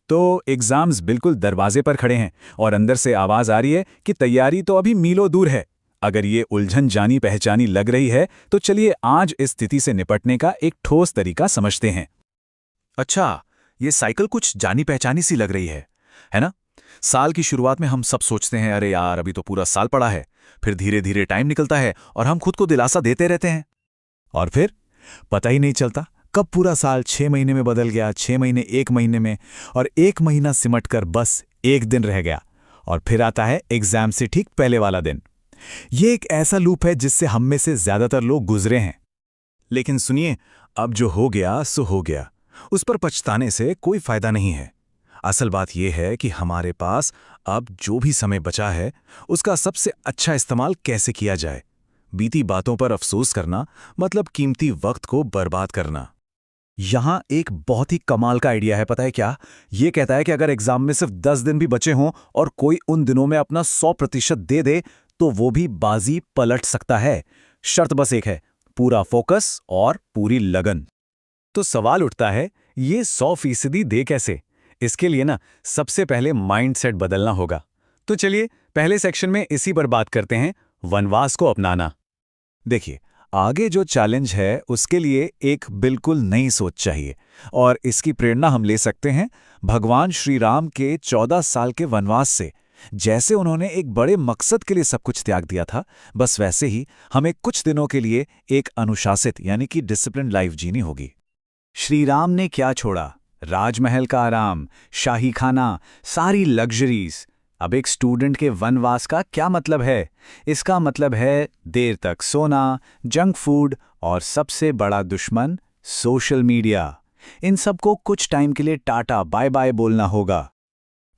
तो एग्जाम्स बिल्कुल दरवाजे पर खड़े हैं और अंदर से आवाज आ रही है कि तैयारी तो अभी मीलों दूर है। अगर ये उलझन जानी पहचानी लग रही है तो चलिए आज इस स्थिति से निपटने का एक ठोस तरीका समझते हैं। अच्छा, ये साइकिल कुछ जानी पहचानी सी लग रही है ना? साल की शुरुआत में हम सब सोचते हैं, अरे यार अभी तो पूरा साल पड़ा है। फिर धीरे धीरे टाइम निकलता है और हम खुद को दिलासा देते रहते हैं। और फिर पता ही नहीं चलता कब पूरा साल 6 महीने में बदल गया, 6 महीने 1 महीने में, और 1 महीना सिमटकर बस 1 दिन रह गया। और फिर आता है एग्जाम से ठीक पहले वाला दिन। ये एक ऐसा लूप है जिससे हम में से ज्यादातर लोग गुजरे हैं। लेकिन सुनिए, अब जो हो गया सो हो गया, उस पर पछताने से कोई फायदा नहीं है। असल बात यह है कि हमारे पास अब जो भी समय बचा है उसका सबसे अच्छा इस्तेमाल कैसे किया जाए। बीती बातों पर अफसोस करना मतलब कीमती वक्त को बर्बाद करना। यहां एक बहुत ही कमाल का आइडिया है, पता है क्या? ये कहता है कि अगर एग्जाम में सिर्फ 10 दिन भी बचे हों और कोई उन दिनों में अपना 100% दे दे तो वो भी बाजी पलट सकता है। शर्त बस एक है, पूरा फोकस और पूरी लगन। तो सवाल उठता है, ये 100% दे कैसे? इसके लिए ना सबसे पहले माइंडसेट बदलना होगा। तो चलिए पहले सेक्शन में इसी पर बात करते हैं, वनवास को अपनाना। देखिए, आगे जो चैलेंज है उसके लिए एक बिल्कुल नई सोच चाहिए, और इसकी प्रेरणा हम ले सकते हैं भगवान श्री राम के 14 साल के वनवास से। जैसे उन्होंने एक बड़े मकसद के लिए सब कुछ त्याग दिया था, बस वैसे ही हमें कुछ दिनों के लिए एक अनुशासित यानी कि डिसिप्लिन लाइफ जीनी होगी। श्री राम ने क्या छोड़ा? राजमहल का आराम, शाही खाना, सारी लग्जरीज। अब एक स्टूडेंट के वनवास का क्या मतलब है? इसका मतलब है देर तक सोना, जंक फूड और सबसे बड़ा दुश्मन सोशल मीडिया। इन सबको कुछ टाइम के लिए टाटा बाय बाय बोलना होगा।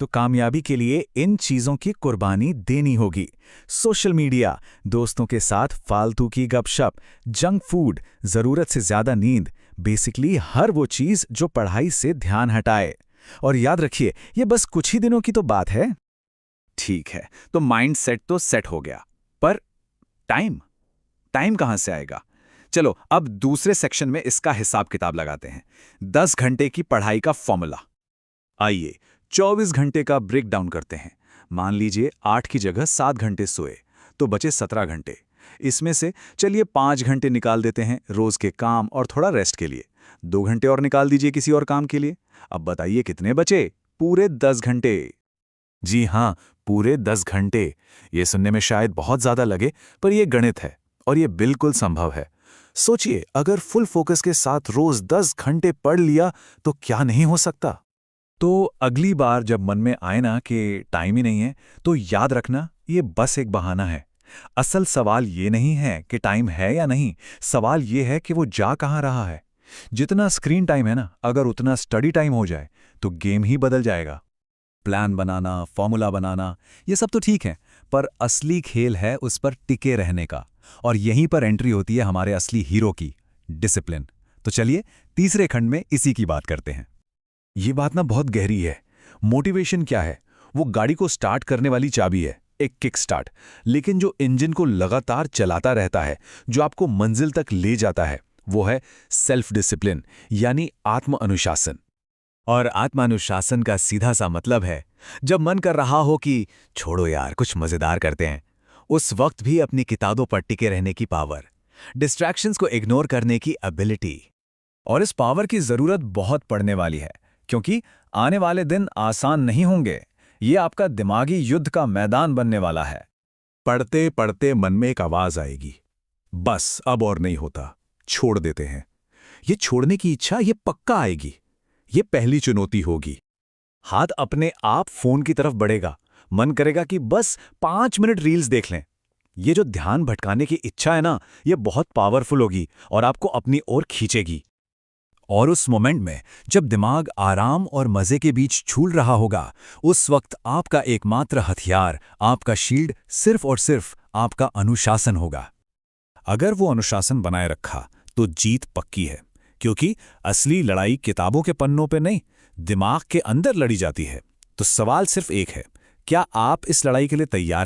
तो कामयाबी के लिए इन चीजों की कुर्बानी देनी होगी। सोशल मीडिया, दोस्तों के साथ फालतू की गपशप, जंक फूड, जरूरत से ज्यादा नींद, बेसिकली हर वो चीज जो पढ़ाई से ध्यान हटाए। और याद रखिए, ये बस कुछ ही दिनों की तो बात है। ठीक है, तो माइंड सेट तो सेट हो गया, पर टाइम कहां से आएगा? चलो अब दूसरे सेक्शन में इसका हिसाब किताब लगाते हैं। 10 घंटे की पढ़ाई का फॉर्मूला। आइए 24 घंटे का ब्रेक डाउन करते हैं। मान लीजिए 8 की जगह 7 घंटे सोए तो बचे 17 घंटे। इसमें से चलिए 5 घंटे निकाल देते हैं रोज के काम और थोड़ा रेस्ट के लिए। 2 घंटे और निकाल दीजिए किसी और काम के लिए। अब बताइए कितने बचे? पूरे 10 घंटे। जी हाँ, पूरे 10 घंटे। ये सुनने में शायद बहुत ज्यादा लगे, पर यह गणित है और ये बिल्कुल संभव है। सोचिए, अगर फुल फोकस के साथ रोज 10 घंटे पढ़ लिया तो क्या नहीं हो सकता। तो अगली बार जब मन में आए ना कि टाइम ही नहीं है, तो याद रखना ये बस एक बहाना है। असल सवाल ये नहीं है कि टाइम है या नहीं, सवाल ये है कि वो जा कहाँ रहा है। जितना स्क्रीन टाइम है ना, अगर उतना स्टडी टाइम हो जाए तो गेम ही बदल जाएगा। प्लान बनाना, फॉर्मूला बनाना, ये सब तो ठीक है, पर असली खेल है उस पर टिके रहने का। और यहीं पर एंट्री होती है हमारे असली हीरो की, डिसिप्लिन। तो चलिए तीसरे खंड में इसी की बात करते हैं। ये बात ना बहुत गहरी है। मोटिवेशन क्या है? वो गाड़ी को स्टार्ट करने वाली चाबी है, एक किक स्टार्ट। लेकिन जो इंजन को लगातार चलाता रहता है, जो आपको मंजिल तक ले जाता है, वो है सेल्फ डिसिप्लिन, यानी आत्म अनुशासन। और आत्मानुशासन का सीधा सा मतलब है, जब मन कर रहा हो कि छोड़ो यार कुछ मजेदार करते हैं, उस वक्त भी अपनी किताबों पर टिके रहने की पावर, डिस्ट्रैक्शंस को इग्नोर करने की एबिलिटी। और इस पावर की जरूरत बहुत पड़ने वाली है, क्योंकि आने वाले दिन आसान नहीं होंगे। ये आपका दिमागी युद्ध का मैदान बनने वाला है। पढ़ते पढ़ते मन में एक आवाज आएगी, बस अब और नहीं होता, छोड़ देते हैं। ये छोड़ने की इच्छा ये पक्का आएगी। ये पहली चुनौती होगी। हाथ अपने आप फोन की तरफ बढ़ेगा, मन करेगा कि बस 5 मिनट रील्स देख लें। ये जो ध्यान भटकाने की इच्छा है ना, ये बहुत पावरफुल होगी और आपको अपनी ओर खींचेगी। और उस मोमेंट में जब दिमाग आराम और मजे के बीच झूल रहा होगा, उस वक्त आपका एकमात्र हथियार, आपका शील्ड सिर्फ और सिर्फ आपका अनुशासन होगा। अगर वो अनुशासन बनाए रखा तो जीत पक्की है, क्योंकि असली लड़ाई किताबों के पन्नों पे नहीं, दिमाग के अंदर लड़ी जाती है। तो सवाल सिर्फ एक है, क्या आप इस लड़ाई के लिए तैयार हैं?